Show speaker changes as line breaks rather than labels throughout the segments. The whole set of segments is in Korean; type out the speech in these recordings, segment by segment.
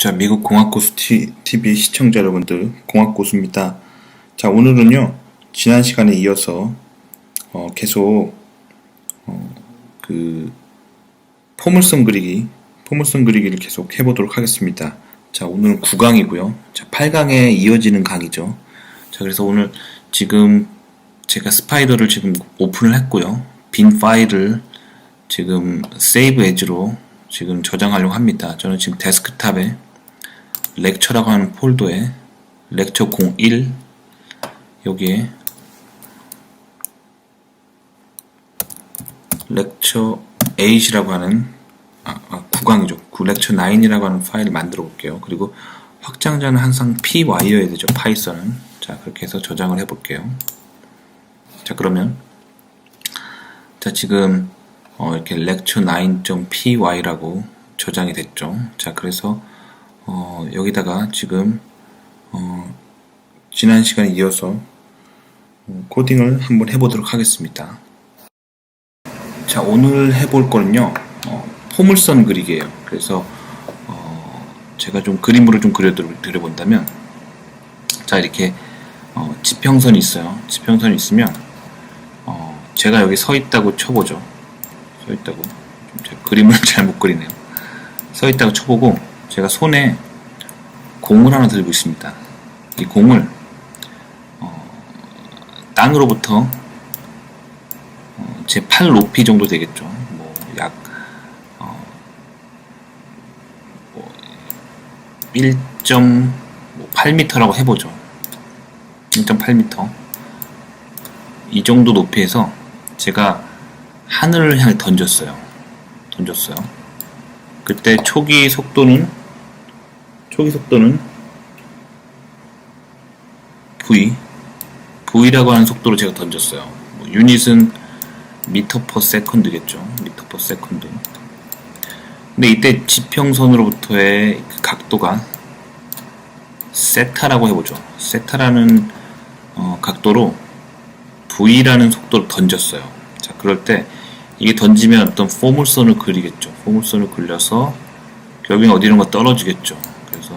자, 미국 공학고수 TV 시청자 여러분들, 공학고수입니다. 자, 오늘은요, 지난 시간에 이어서, 계속, 그, 포물선 그리기를 계속 해보도록 하겠습니다. 자, 오늘은 9강이고요. 자, 8강에 이어지는 강이죠. 자, 그래서 오늘 지금 제가 스파이더를 지금 오픈을 했고요. 빈 파일을 지금 세이브 에즈로 지금 저장하려고 합니다. 저는 지금 데스크탑에 렉처라고 하는 폴더에 렉처 01 여기에 렉처 8이라고 하는 9강이죠. 렉처 9이라고 하는 파일을 만들어 볼게요. 그리고 확장자는 항상 py여야 되죠. 파이썬은. 자, 그렇게 해서 저장을 해 볼게요. 자, 그러면 자, 지금 이렇게 lecture 9.py라고 저장이 됐죠. 자, 그래서 여기다가 지금 지난 시간에 이어서 코딩을 한번 해보도록 하겠습니다. 자, 오늘 해볼 거는요, 포물선 그리기예요. 그래서 제가 좀 그림으로 좀 그려본다면, 자, 이렇게 지평선이 있어요. 지평선이 있으면 제가 여기 서 있다고 쳐보죠. 서 있다고. 제가 그림을 잘 못 그리네요. 서 있다고 쳐보고 제가 손에 공을 하나 들고 있습니다. 이 공을 땅으로부터 제 팔 높이 정도 되겠죠. 뭐 약 1.8m라고 해보죠. 1.8m 이 정도 높이에서 제가 하늘을 향해 던졌어요. 그때 초기 속도는 V라고 하는 속도로 제가 던졌어요. 유닛은 미터 퍼 세컨드겠죠. 미터 퍼 세컨드. 근데 이때 지평선으로부터의 그 각도가 세타라고 해보죠. 세타라는 각도로 V라는 속도로 던졌어요. 자, 그럴 때 이게 던지면 어떤 포물선을 그리겠죠. 포물선을 그려서 결국엔 어디론가 떨어지겠죠. 그래서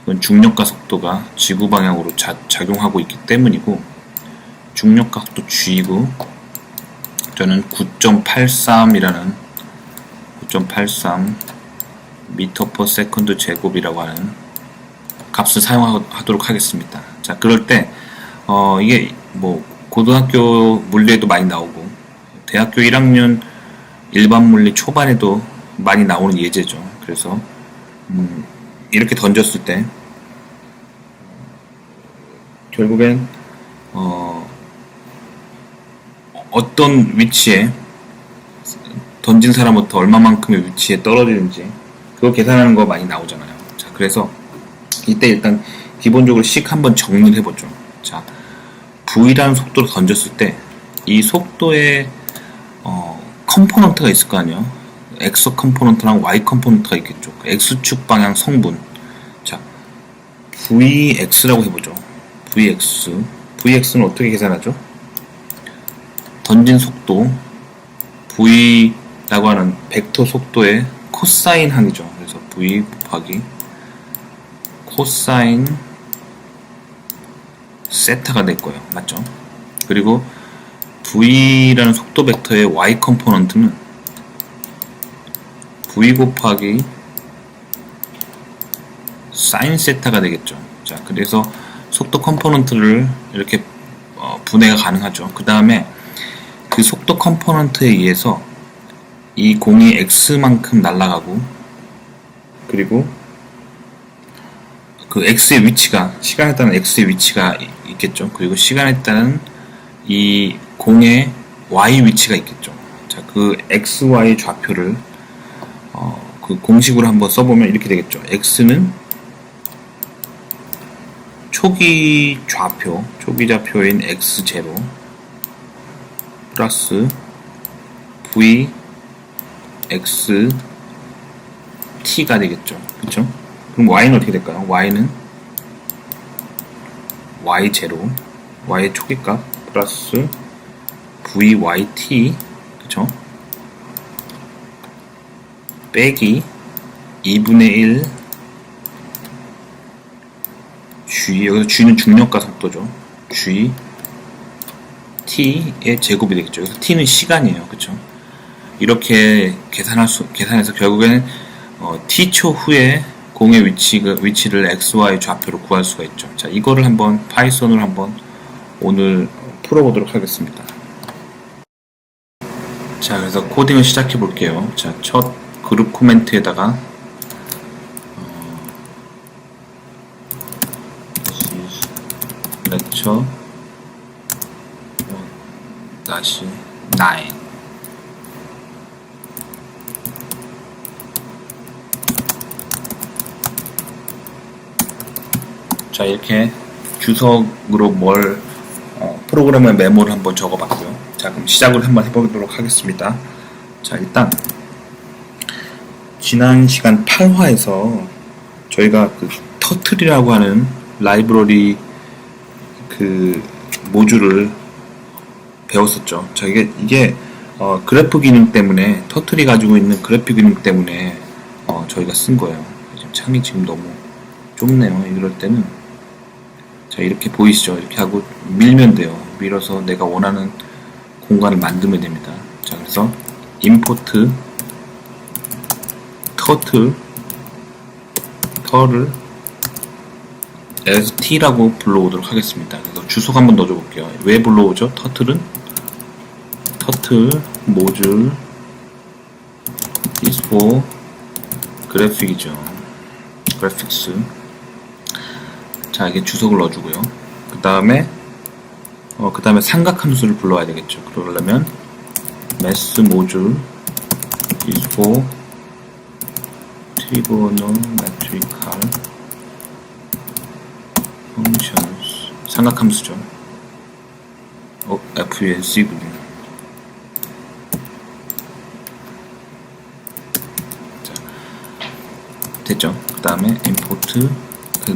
그건 중력과 속도가 지구 방향으로 작용하고 있기 때문이고, 중력각도 G이고, 저는 9.83이라는 9.83 미터 퍼 세컨드 제곱이라고 하는 값을 사용하도록 하겠습니다. 자, 그럴 때 이게 뭐 고등학교 물리에도 많이 나오고 대학교 1학년 일반 물리 초반에도 많이 나오는 예제죠. 그래서 이렇게 던졌을 때 결국엔 어떤 위치에 던진 사람부터 얼마만큼의 위치에 떨어지는지 그거 계산하는 거 많이 나오잖아요. 자, 그래서 이때 일단 기본적으로 식 한번 정리를 해보죠. 자, V라는 속도로 던졌을 때 이 속도에 컴포넌트가 있을 거 아니에요. X 컴포넌트랑 Y 컴포넌트가 있겠죠. X축 방향 성분. 자, VX라고 해보죠. VX는 어떻게 계산하죠? 던진 속도 V라고 하는 벡터 속도의 코사인 항이죠. 그래서 V 곱하기 코사인 세타가 될 거예요. 맞죠? 그리고 V라는 속도 벡터의 Y 컴포넌트는 V 곱하기 사인 세타가 되겠죠. 자, 그래서 속도 컴포넌트를 이렇게 분해가 가능하죠. 그 다음에 그 속도 컴포넌트에 의해서 이 공이 X만큼 날아가고, 그리고 그 X의 위치가, 시간에 따른 X의 위치가 있겠죠. 그리고 시간에 따른 이 공의 Y 위치가 있겠죠. 자, 그 X, Y 좌표를 그 공식으로 한번 써보면 이렇게 되겠죠. X는 초기 좌표인 X0 플러스 V X T가 되겠죠. 그쵸? 그럼 Y는 어떻게 될까요? Y는 Y0, Y의 초기값 플러스 VYT, 그쵸? 빼기 2분의 1 g, 여기서 g는 중력과 속도죠. g t의 제곱이 되겠죠. 그래서 t는 시간이에요. 그쵸? 이렇게 계산해서 결국에는 t초 후에 공의 위치를 xy 좌표로 구할 수가 있죠. 자, 이거를 한번 파이썬으로 한번 오늘 풀어보도록 하겠습니다. 자, 그래서 코딩을 시작해 볼게요. 자, 첫 그룹 코멘트에다가 lecture -9 자, 이렇게 주석으로 프로그램의 메모를 한번 적어봤고요. 자, 그럼 시작을 한번 해보도록 하겠습니다. 자, 일단 지난 시간 8화에서 저희가 그 터틀이라고 하는 라이브러리 그 모듈을 배웠었죠. 자, 이게 그래프 기능 때문에, 터틀이 가지고 있는 그래프 기능 때문에 저희가 쓴 거예요. 지금 창이 지금 너무 좁네요. 이럴 때는 자, 이렇게 보이시죠? 이렇게 하고 밀면 돼요. 밀어서 내가 원하는 공간을 만들면 됩니다. 자, 그래서 import turtle as t라고 불러오도록 하겠습니다. 그래서 주석 한번 넣어줘 볼게요. 왜 불러오죠? turtle module is for graphic이죠. graphics. 자, 이게 주석을 넣어주고요. 그 다음에 삼각함수를 불러와야 되겠죠. 그러려면 math module is for trigonometrical functions. 삼각함수죠. FUNC군요. 자, 됐죠. 그 다음에 import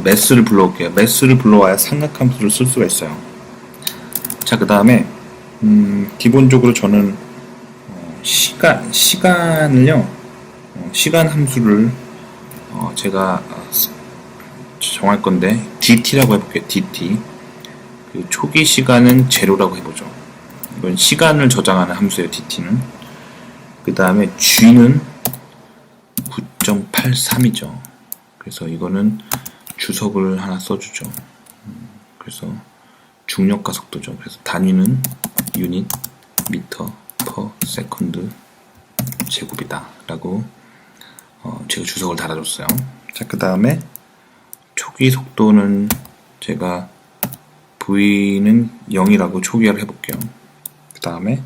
매스를 불러올게요. 매스를 불러와야 삼각함수를 쓸 수가 있어요. 자, 그 다음에 기본적으로 저는 시간을요, 시간 함수를 제가 정할 건데 dt라고 해볼게요. dt. 그 초기 시간은 제로라고 해보죠. 이건 시간을 저장하는 함수예요. dt는. 그 다음에 g는 9.83이죠. 그래서 이거는 주석을 하나 써주죠. 그래서 중력과 속도죠. 그래서 단위는 유닛 미터 퍼 세컨드 제곱이다 라고 제가 주석을 달아줬어요. 자, 그 다음에 초기 속도는 제가 v는 0이라고 초기화를 해볼게요. 그 다음에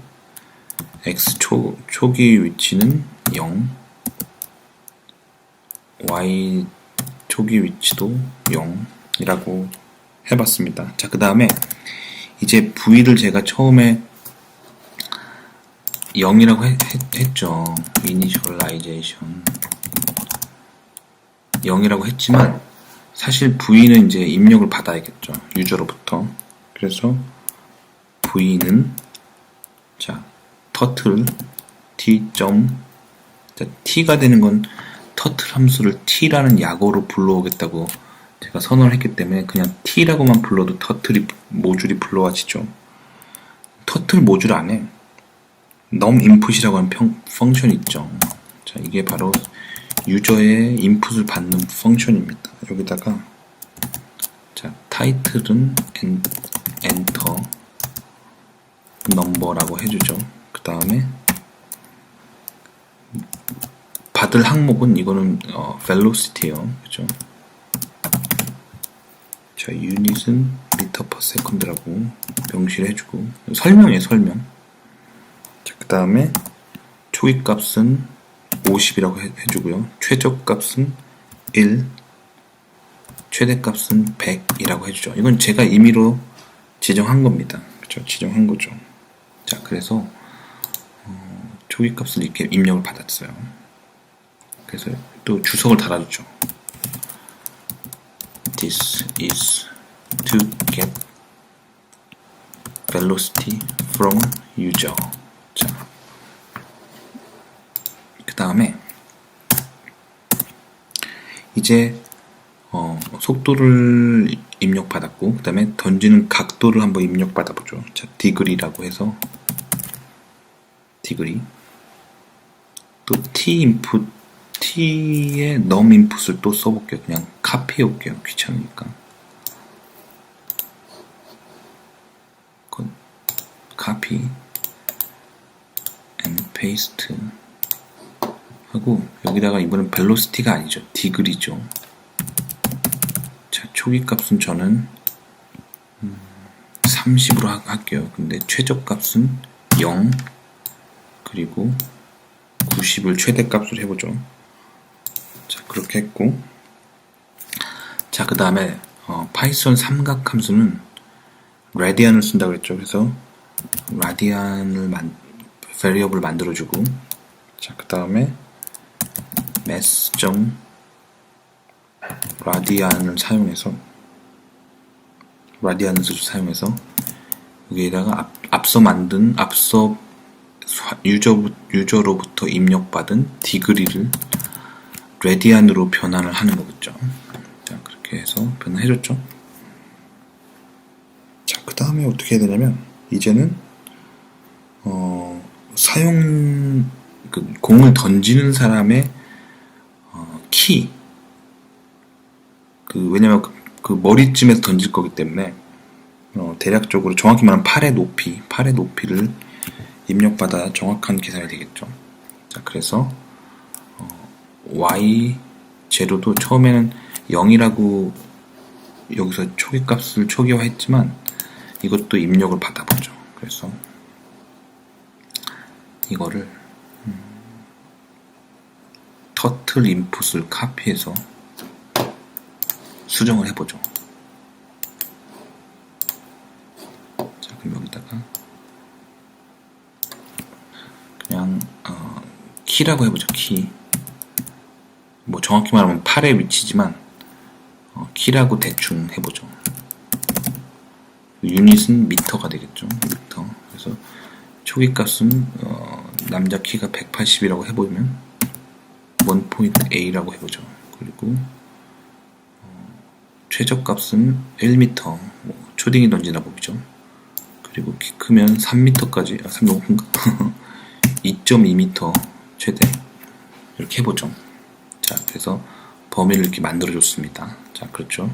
x 초기 위치는 0, y 초기 위치도 0이라고 해봤습니다. 자, 그 다음에 이제 V를 제가 처음에 0이라고 했죠. Initialization 0이라고 했지만 사실 V는 이제 입력을 받아야겠죠. 유저로부터. 그래서 V는 자, turtle t가 되는 건 터틀 함수를 t라는 약어로 불러오겠다고 제가 선언을 했기 때문에 그냥 t라고만 불러도 터틀 모듈이 불러와지죠. 터틀 모듈 안에 numinput이라고 하는 펑션이 있죠. 자, 이게 바로 유저의 인풋을 받는 펑션입니다. 여기다가 자, 타이틀은 엔터 넘버라고 해주죠. 그 다음에 받을 항목은 이거는 velocity예요. 그죠? 자, 유닛은 미터 퍼 세컨드라고 명시를 해주고 설명이에요. 설명. 자, 그 다음에 초기 값은 50이라고 해주고요. 최저값은 1, 최대값은 100이라고 해주죠. 이건 제가 임의로 지정한 겁니다. 그죠? 지정한 거죠. 자, 그래서 초기 값을 이렇게 입력을 받았어요. 그래서 또 주석을 달아주죠. This is to get velocity from user. 자, 그 다음에 이제 속도를 입력받았고, 그 다음에 던지는 각도를 한번 입력받아보죠. 자, 디그리라고 해서 디그리, 또 T 인풋, T의 num 인풋을 또 써볼게요. 그냥 카피해 올게요. 귀찮으니까. 카피 and paste 하고, 여기다가 이번엔 벨로시티가 아니죠. 디그리죠. 자, 초기 값은 저는 30으로 할게요. 근데 최저값은 0, 그리고 90을 최대값으로 해보죠. 자, 그렇게 했고, 자, 그 다음에 파이썬 삼각 함수는 라디안을 쓴다고 그랬죠. 그래서 라디안을 variable 만들어주고, 자, 그 다음에 mass.radian을 사용해서 라디안을 사용해서 여기에다가 앞서 유저로부터 입력받은 디그리를 레디안으로 변환을 하는 거겠죠. 자, 그렇게 해서 변환해줬죠. 자, 그 다음에 어떻게 해야 되냐면, 이제는 공을 던지는 사람의 키, 왜냐면 그 머리쯤에서 던질 거기 때문에 대략적으로 정확히 말하면 팔의 높이를 입력받아 정확한 계산이 되겠죠. 자, 그래서 y 제로도 처음에는 0이라고 여기서 초기값을 초기화했지만 이것도 입력을 받아보죠. 그래서 이거를 터틀 인풋을 카피해서 수정을 해보죠. 자, 그럼 여기다가 그냥 키라고 해보죠. 키. 뭐 정확히 말하면 8의 위치지만 키라고 대충 해보죠. 유닛은 미터가 되겠죠. 미터. 그래서 초기 값은 남자 키가 180이라고 해보면 1.a라고 해보죠. 그리고 최저값은 1m, 초딩이 던지나 법이죠. 그리고 키 크면 3m까지, 2.2m 최대, 이렇게 해보죠. 자, 그래서 범위를 이렇게 만들어줬습니다. 자, 그렇죠.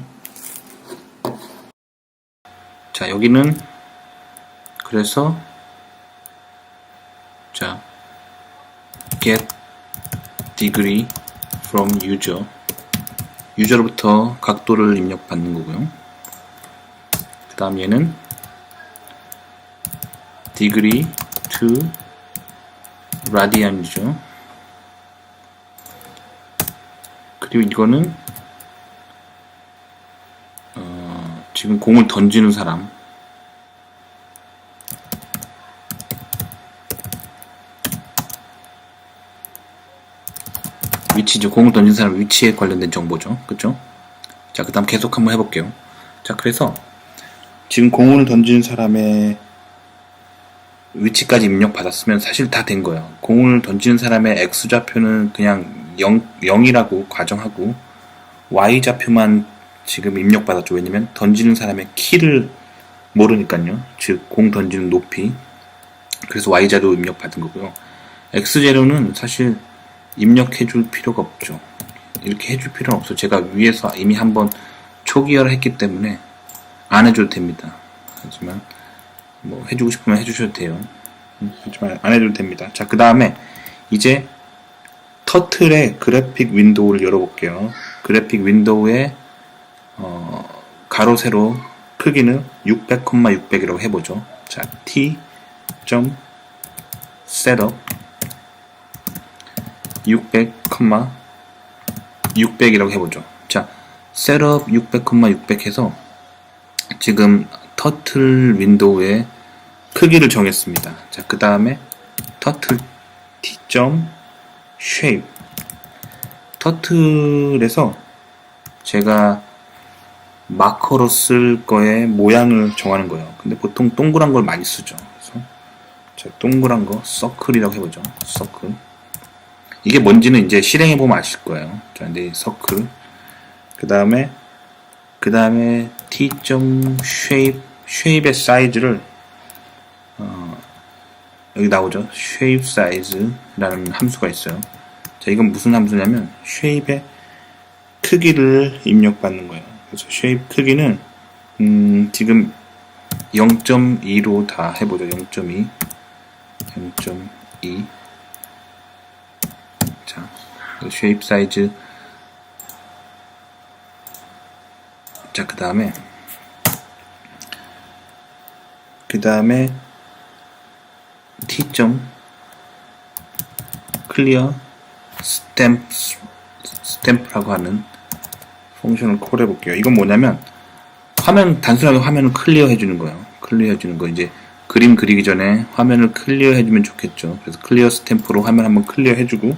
자, 여기는 그래서 자, get degree from user, 유저로부터 각도를 입력받는 거고요. 그 다음 얘는 degree to radian이죠. 그리고 이거는 지금 공을 던지는 사람, 위치죠. 공을 던진 사람 위치에 관련된 정보죠. 그쵸? 자, 그 다음 계속 한번 해볼게요. 자, 그래서 지금 공을 던진 사람의 위치까지 입력받았으면 사실 다 된 거예요. 공을 던지는 사람의 X좌표는 그냥 0이라고 가정하고 Y좌표만 지금 입력받았죠. 왜냐면 던지는 사람의 키를 모르니까요. 즉, 공 던지는 높이. 그래서 Y자로 입력받은 거고요. X자로는 사실 입력해줄 필요가 없죠. 이렇게 해줄 필요는 없어. 제가 위에서 이미 한번 초기화를 했기 때문에 안 해줘도 됩니다. 하지만 뭐 해주고 싶으면 해주셔도 돼요. 하지만 안 해줘도 됩니다. 자, 그 다음에 이제 터틀의 그래픽 윈도우를 열어볼게요. 그래픽 윈도우에 가로 세로 크기는 600,600이라고 해보죠. 자, t.setup 600,600이라고 해보죠. 자, setup 600,600 해서 지금 터틀 윈도우의 크기를 정했습니다. 자, 그 다음에 터틀 t.shape, 터틀에서 제가 마커로 쓸 거에 모양을 정하는 거예요. 근데 보통 동그란 걸 많이 쓰죠. 그래서 자, 동그란 거 서클이라고 해보죠. 서클. 이게 뭔지는 이제 실행해보면 아실 거예요. 자, 근데 서클. 그 다음에 shape의 사이즈를 여기 나오죠. shape size라는 함수가 있어요. 자, 이건 무슨 함수냐면 shape의 크기를 입력받는 거예요. 그래서 shape 크기는 지금 0.2로 다 해보죠. 0.2 자, shape size. 자, 그 다음에 clear stamp라고 하는 펑션을 콜 해볼게요. 이건 뭐냐면 단순하게 화면을 클리어 해주는 거예요. 클리어 해주는 거. 이제 그림 그리기 전에 화면을 클리어 해주면 좋겠죠. 그래서 클리어 스탬프로 화면 한번 클리어 해주고,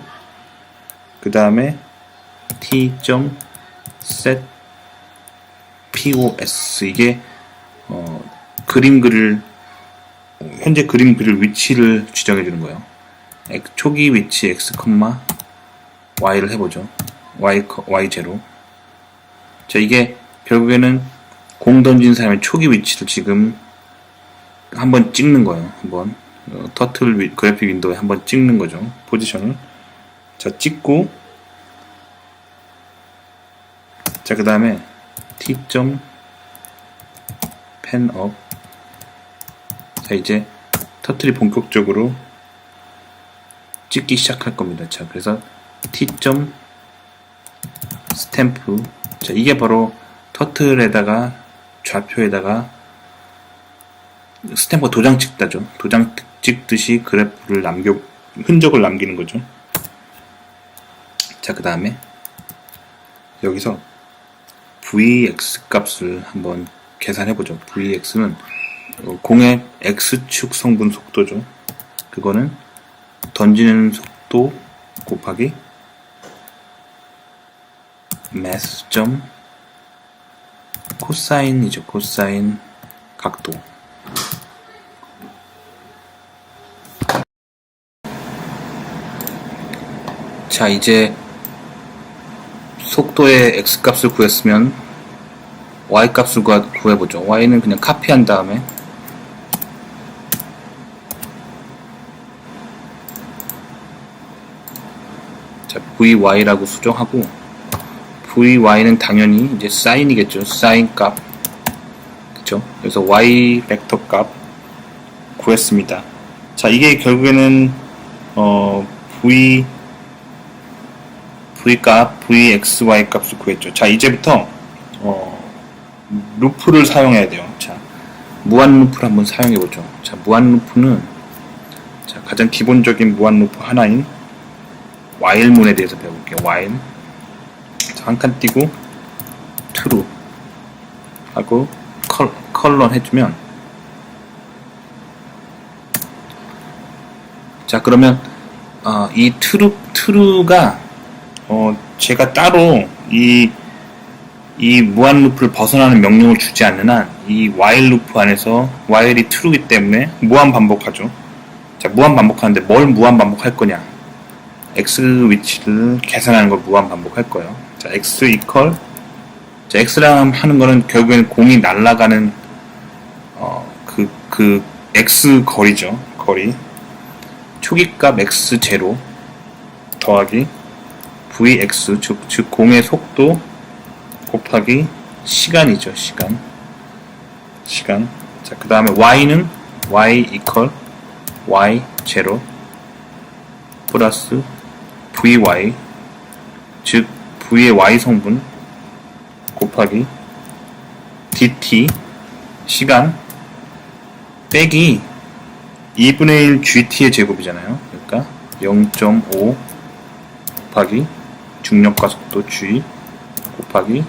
그 다음에 t.set pos, 이게 현재 그림 그릴 위치를 지정해 주는 거예요. 초기 위치 x, y를 해보죠. y0. 자, 이게 결국에는 공 던진 사람의 초기 위치를 지금 한번 찍는 거예요. 한번 터틀 그래픽 윈도우에 한번 찍는 거죠. 포지션을. 자, 찍고, 자, 그 다음에 t.pen up. 자, 이제 터틀이 본격적으로 찍기 시작할 겁니다. 자, 그래서 t.stamp. 자, 이게 바로 터틀에다가 좌표에다가 스탬프가 도장 찍다죠. 도장 찍듯이 그래프를 흔적을 남기는 거죠. 자, 그 다음에 여기서 vx 값을 한번 계산해보죠. vx는 공의 x축 성분 속도죠. 그거는 던지는 속도 곱하기 mass 코사인이죠. 코사인 각도. 자, 이제 속도의 x값을 구했으면 y값을 구해보죠. y는 그냥 카피한 다음에 자, vy라고 수정하고, vy는 당연히 이제 사인이겠죠. 사인 값. 그쵸? 그래서 y 벡터 값 구했습니다. 자, 이게 결국에는 v 값, vxy 값을 구했죠. 자, 이제부터 루프를 사용해야 돼요. 자, 무한 루프를 한번 사용해 보죠. 자, 무한 루프는 자, 가장 기본적인 무한 루프 하나인 while문에 대해서 배워볼게요. while. 자, 한 칸 띄고 true 하고 컬런 해주면, 자, 그러면 이 true가 제가 따로 이 무한 루프를 벗어나는 명령을 주지 않는 한 이 while 루프 안에서 while이 true이기 때문에 무한 반복하죠. 자, 무한 반복하는데 뭘 무한 반복할 거냐? x 위치를 계산하는 걸 무한 반복할 거예요. 자, x 이퀄, 자, x랑 하는 거는 결국에는 공이 날아가는 그 x 거리죠. 거리. 초기값 x0 더하기 vx, 즉 공의 속도 곱하기 시간이죠. 시간. 자, 그 다음에 y는 y 이퀄 y0 플러스 vy, 즉 v의 y 성분 곱하기 dt 시간 빼기 2분의 1 gt의 제곱이잖아요. 그러니까 0.5 곱하기 중력과 속도 g 곱하기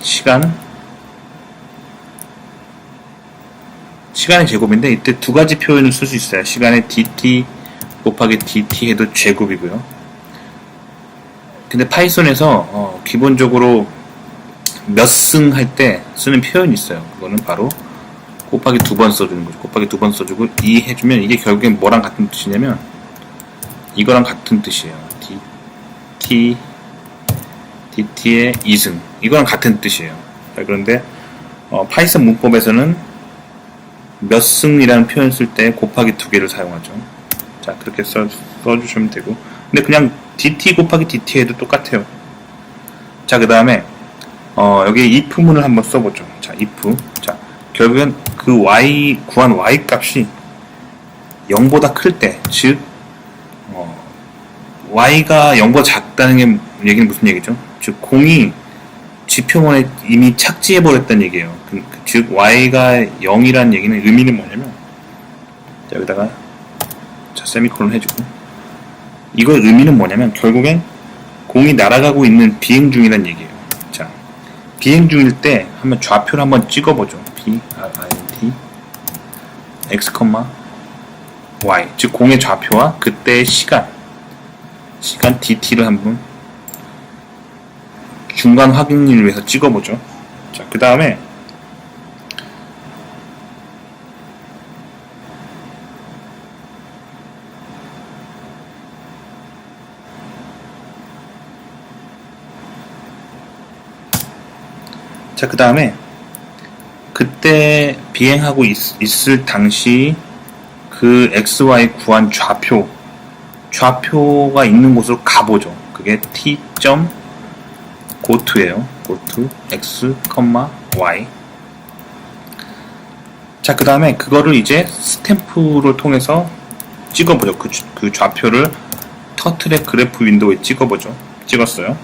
시간의 제곱인데, 이때 두 가지 표현을 쓸 수 있어요. 시간의 dt 곱하기 dt 해도 제곱이고요. 근데 파이썬에서 기본적으로 몇 승 할 때 쓰는 표현이 있어요. 그거는 바로 곱하기 2번 써주는 거죠. 곱하기 2번 써주고 2 해주면 이게 결국엔 뭐랑 같은 뜻이냐면 이거랑 같은 뜻이에요. DT의 2승. 이거랑 같은 뜻이에요. 자, 그런데 파이썬 문법에서는 몇 승이라는 표현 쓸 때 곱하기 2개를 사용하죠. 자, 그렇게 써주시면 되고. 근데 그냥 DT 곱하기 DT 해도 똑같아요. 자, 그 다음에 여기 if문을 한번 써보죠. 자, if. 자, 결국엔 그 구한 y 값이 0보다 클 때, 즉 y가 0보다 작다는 얘기는 무슨 얘기죠? 즉 공이 지표문에 이미 착지해버렸다는 얘기예요. 즉 y가 0이라는 얘기는 의미는 뭐냐면, 자, 여기다가 자, 세미콜론 해주고, 이거의 의미는 뭐냐면 결국엔 공이 날아가고 있는 비행 중이라는 얘기예요. 자, 비행 중일 때 한번 좌표를 한번 찍어보죠. B-R-I-N-T x, y, 즉 공의 좌표와 그때의 시간 dt를 한번 중간 확인을 위해서 찍어보죠. 자, 그 다음에 그때 비행하고 있을 당시 그 XY 구한 좌표가 있는 곳으로 가보죠. 그게 t.goto예요. goto x, y. 자, 그 다음에 그거를 이제 스탬프를 통해서 찍어보죠. 그 좌표를 터틀의 그래프 윈도우에 찍었어요.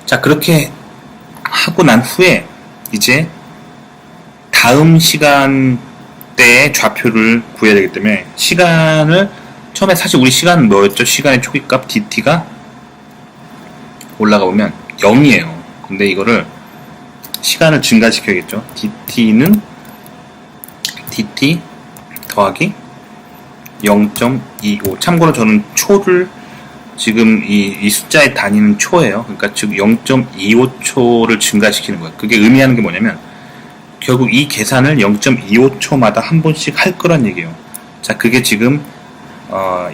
자, 그렇게 하고 난 후에 이제 다음 시간대의 좌표를 구해야 되기 때문에 시간을 처음에 사실 우리 시간은 뭐였죠? 시간의 초기값 dt가 올라가 보면 0이에요. 근데 이거를 시간을 증가시켜야겠죠. dt는 dt 더하기 0.25. 참고로 저는 초를 지금 이 숫자의 단위는 초예요. 그러니까 즉 0.25초를 증가시키는 거예요. 그게 의미하는 게 뭐냐면 결국 이 계산을 0.25초마다 한 번씩 할 거란 얘기예요. 자, 그게 지금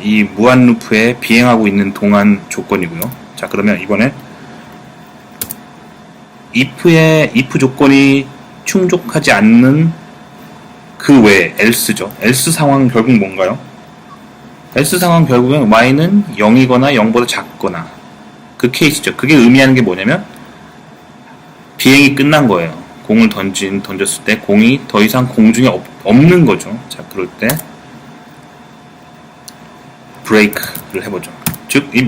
이 무한 루프에 비행하고 있는 동안 조건이고요. 자, 그러면 이번엔 if 조건이 충족하지 않는 그 외에 else죠. else 상황은 결국 뭔가요? else 상황은 결국엔 y는 0이거나 0보다 작거나 그 케이스죠. 그게 의미하는 게 뭐냐면 비행이 끝난 거예요. 공을 던졌을 때 공이 더 이상 공중에 없는 거죠. 자, 그럴 때 break를 해보죠. 즉, 이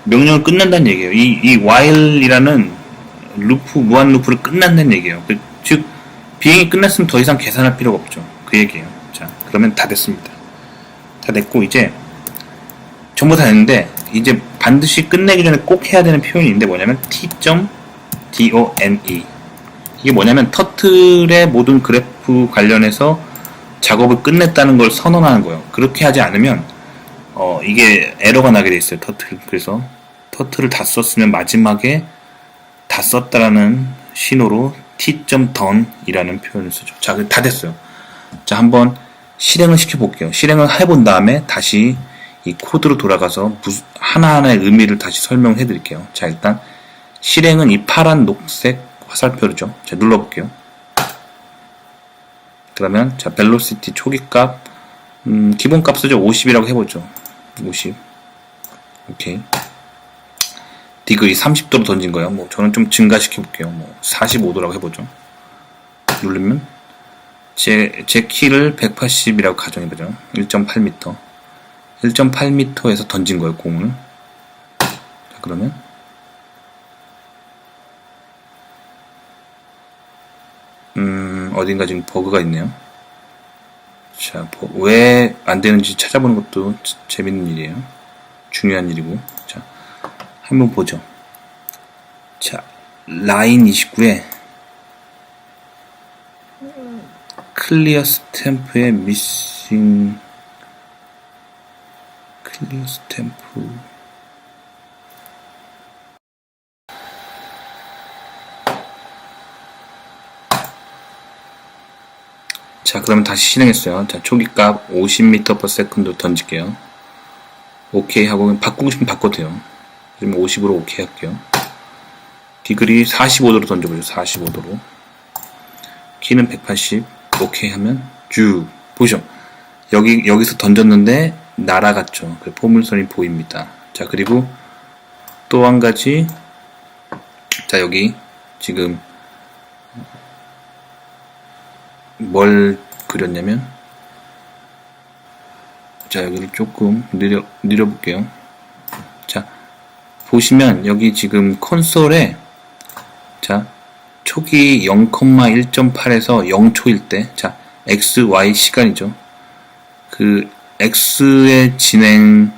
명령을 끝낸다는 얘기예요. 이 while이라는 무한 루프를 끝난다는 얘기예요. 즉, 비행이 끝났으면 더 이상 계산할 필요가 없죠. 그 얘기예요. 자, 그러면 다 됐습니다. 다 됐고, 이제 전부 다 됐는데, 이제 반드시 끝내기 전에 꼭 해야 되는 표현이 있는데 뭐냐면 t.done. 이게 뭐냐면 터틀의 모든 그래프 관련해서 작업을 끝냈다는 걸 선언하는 거예요. 그렇게 하지 않으면 이게 에러가 나게 돼 있어요. 터틀. 그래서 터틀을 다 썼으면 마지막에 다 썼다라는 신호로 t.done 이라는 표현을 쓰죠. 자, 다 됐어요. 자, 한번 실행을 시켜볼게요. 실행을 해본 다음에 다시 이 코드로 돌아가서 하나하나의 의미를 다시 설명해 드릴게요. 자, 일단 실행은 이 파란 녹색 화살표죠. 자, 눌러볼게요. 그러면 자, velocity 초기값 기본값 쓰죠. 50이라고 해보죠. 50. 오케이. 디그리 30도로 던진 거예요. 뭐 저는 좀 증가시켜 볼게요. 뭐 45도라고 해보죠. 누르면 제 키를 180이라고 가정해보죠. 1.8m. 1.8m에서 던진 거예요, 공을. 자, 그러면 어딘가 지금 버그가 있네요. 자, 왜 안 되는지 찾아보는 것도 재밌는 일이에요. 중요한 일이고. 자, 한번 보죠. 자, 라인 29에 클리어 스탬프의 미싱 클리어 스탬프 자, 그러면 다시 실행했어요. 자, 초기값 50m/s 던질게요. 오케이 하고 바꾸고 싶으면 바꿔도 돼요. 그러면 50으로 오케이 할게요. 디그리 45도로 던져보죠. 45도로. 키는 180. 오케이 하면 쭉 보시죠. 여기서 던졌는데 날아갔죠. 그 포물선이 보입니다. 자, 그리고 또 한 가지. 자, 여기 지금 뭘 그렸냐면, 자, 여기를 조금 느려볼게요. 자, 보시면 여기 지금 콘솔에, 자, 초기 0,1.8에서 0초일 때, 자, x, y 시간이죠. 그 x의 진행이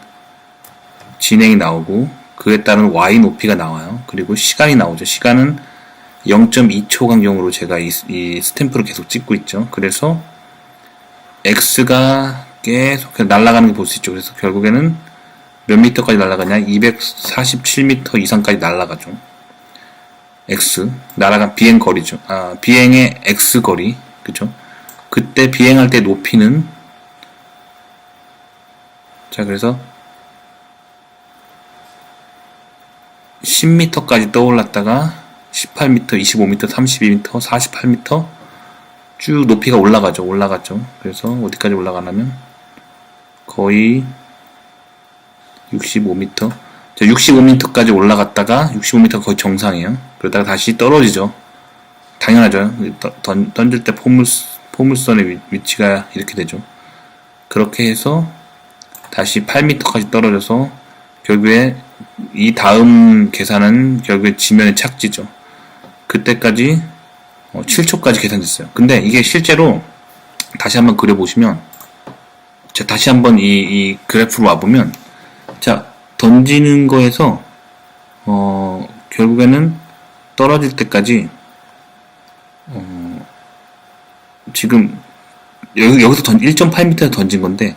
나오고 그에 따른 y 높이가 나와요. 그리고 시간이 나오죠. 시간은 0.2초 간격으로 제가 이 스탬프를 계속 찍고 있죠. 그래서 x가 계속 날아가는 거 볼 수 있죠. 그래서 결국에는 몇 미터까지 날아가냐? 247m 이상까지 날아가죠. x 날아간 비행 거리죠. 비행의 x 거리, 그쵸? 그때 비행할 때 높이는, 자, 그래서 10m까지 떠올랐다가 18m, 25m, 32m, 48m 쭉 높이가 올라가죠. 그래서 어디까지 올라가냐면 거의 65m. 자, 65m까지 올라갔다가 65m 거의 정상이에요. 그러다가 다시 떨어지죠. 당연하죠. 던질 때 포물선의 위치가 이렇게 되죠. 그렇게 해서 다시 8m까지 떨어져서 결국에 이 다음 계산은 결국에 지면의 착지죠. 그때까지 7초까지 계산됐어요. 근데 이게 실제로 다시 한번 그려보시면, 자, 다시 한번 이 그래프로 와보면, 자, 던지는 거에서 결국에는 떨어질 때까지 지금 여기서 1.8m에서 던진 건데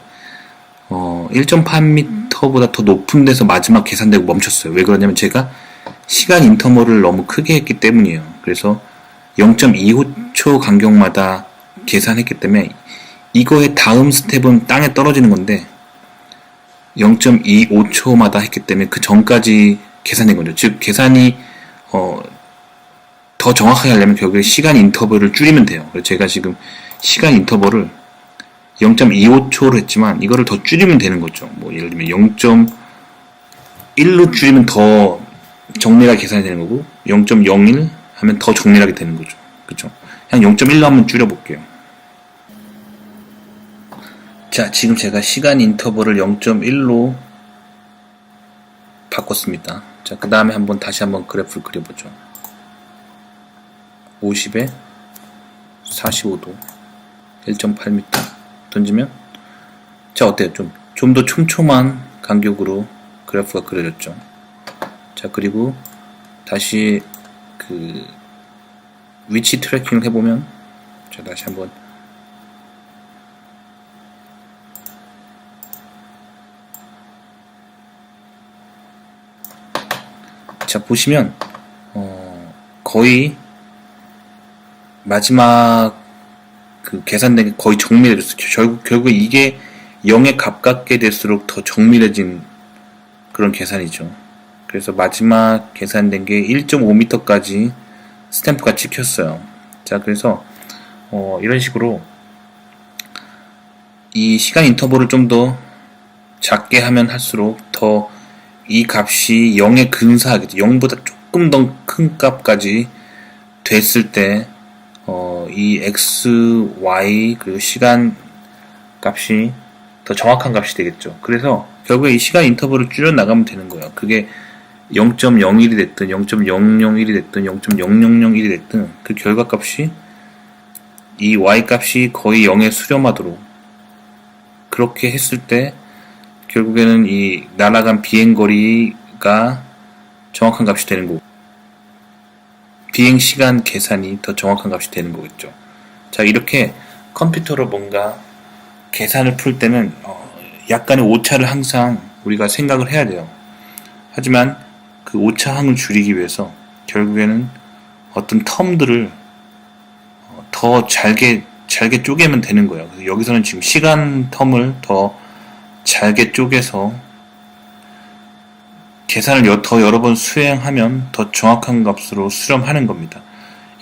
1.8m보다 더 높은 데서 마지막 계산되고 멈췄어요. 왜 그러냐면 제가 시간 인터벌을 너무 크게 했기 때문이에요. 그래서 0.25초 간격마다 계산했기 때문에 이거의 다음 스텝은 땅에 떨어지는 건데 0.25초마다 했기 때문에 그 전까지 계산된 거죠. 즉 계산이 더 정확하게 하려면 결국에 시간 인터벌을 줄이면 돼요. 그래서 제가 지금 시간 인터벌을 0.25초로 했지만 이거를 더 줄이면 되는 거죠. 뭐 예를 들면 0.1로 줄이면 더 정밀하게 계산이 되는 거고 0.01 하면 더 정밀하게 되는 거죠. 그쵸? 그냥 0.1로 한번 줄여볼게요. 자, 지금 제가 시간 인터벌을 0.1로 바꿨습니다. 자, 그 다음에 다시 한번 그래프를 그려보죠. 50에 45도 1.8m 던지면, 자, 어때요? 좀 더 촘촘한 간격으로 그래프가 그려졌죠. 자, 그리고 다시 그 위치 트래킹을 해보면, 자, 다시 한번 자, 보시면 거의 마지막 그 계산된 게 거의 정밀해졌어요. 결국 이게 0에 가깝게 될수록 더 정밀해진 그런 계산이죠. 그래서 마지막 계산된 게 1.5m까지 스탬프가 찍혔어요. 자, 그래서 이런 식으로 이 시간 인터벌을 좀 더 작게 하면 할수록 더 이 값이 0에 근사하겠죠. 0보다 조금 더 큰 값까지 됐을 때 이 x, y 그리고 시간 값이 더 정확한 값이 되겠죠. 그래서 결국에 이 시간 인터벌을 줄여 나가면 되는 거예요. 그게 0.01이 됐든 0.001이 됐든 0.000일이 됐든 그 결과값이 이 y 값이 거의 0에 수렴하도록 그렇게 했을 때 결국에는 이 날아간 비행거리가 정확한 값이 되는 거고 비행시간 계산이 더 정확한 값이 되는 거겠죠. 자, 이렇게 컴퓨터로 뭔가 계산을 풀 때는 약간의 오차를 항상 우리가 생각을 해야 돼요. 하지만 그 오차함을 줄이기 위해서 결국에는 어떤 텀들을 더 잘게 쪼개면 되는 거예요. 그래서 여기서는 지금 시간 텀을 더 잘게 쪼개서 계산을 더 여러 번 수행하면 더 정확한 값으로 수렴하는 겁니다.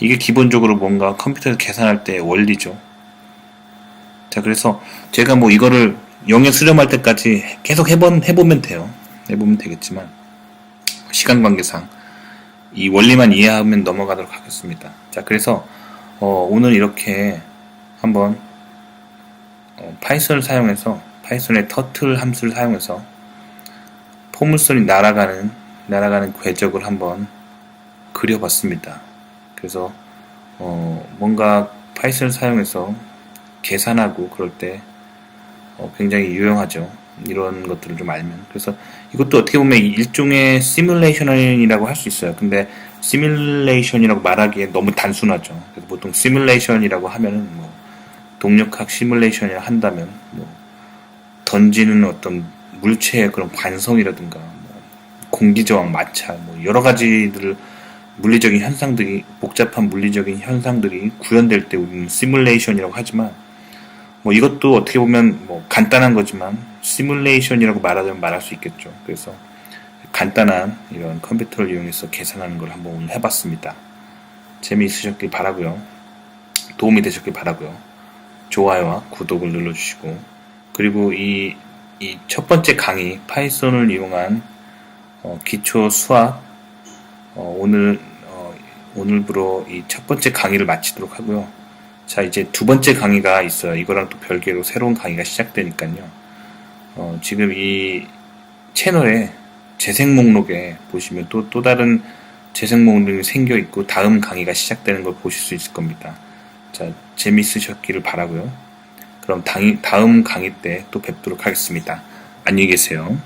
이게 기본적으로 뭔가 컴퓨터에서 계산할 때의 원리죠. 자, 그래서 제가 뭐 이거를 0에 수렴할 때까지 계속 해보면 돼요. 해보면 되겠지만, 시간 관계상 이 원리만 이해하면 넘어가도록 하겠습니다. 자, 그래서 오늘 이렇게 한번 파이썬을 사용해서, 파이썬의 터틀 함수를 사용해서 포물선이 날아가는 궤적을 한번 그려봤습니다. 그래서 뭔가 파이썬을 사용해서 계산하고 그럴 때 굉장히 유용하죠. 이런 것들을 좀 알면. 그래서 이것도 어떻게 보면 일종의 시뮬레이션이라고 할 수 있어요. 근데 시뮬레이션이라고 말하기에 너무 단순하죠. 그래서 보통 시뮬레이션이라고 하면은 뭐 동력학 시뮬레이션이라 한다면 뭐 던지는 어떤 물체의 그런 관성이라든가 뭐 공기저항, 마찰, 뭐 여러 가지들을 물리적인 현상들이, 복잡한 물리적인 현상들이 구현될 때 우리는 시뮬레이션이라고 하지만, 뭐 이것도 어떻게 보면 뭐 간단한 거지만 시뮬레이션이라고 말하자면 말할 수 있겠죠. 그래서 간단한 이런 컴퓨터를 이용해서 계산하는 걸 한번 오늘 해봤습니다. 재미있으셨길 바라고요. 도움이 되셨길 바라고요. 좋아요와 구독을 눌러주시고, 그리고 이 첫 번째 강의, 파이썬을 이용한 기초 수학, 오늘부로 이 첫 번째 강의를 마치도록 하고요. 자, 이제 두 번째 강의가 있어요. 이거랑 또 별개로 새로운 강의가 시작되니까요. 지금 이 채널에 재생 목록에 보시면 또 다른 재생 목록이 생겨 있고 다음 강의가 시작되는 걸 보실 수 있을 겁니다. 자, 재밌으셨기를 바라고요. 그럼 다음 강의 때 또 뵙도록 하겠습니다. 안녕히 계세요.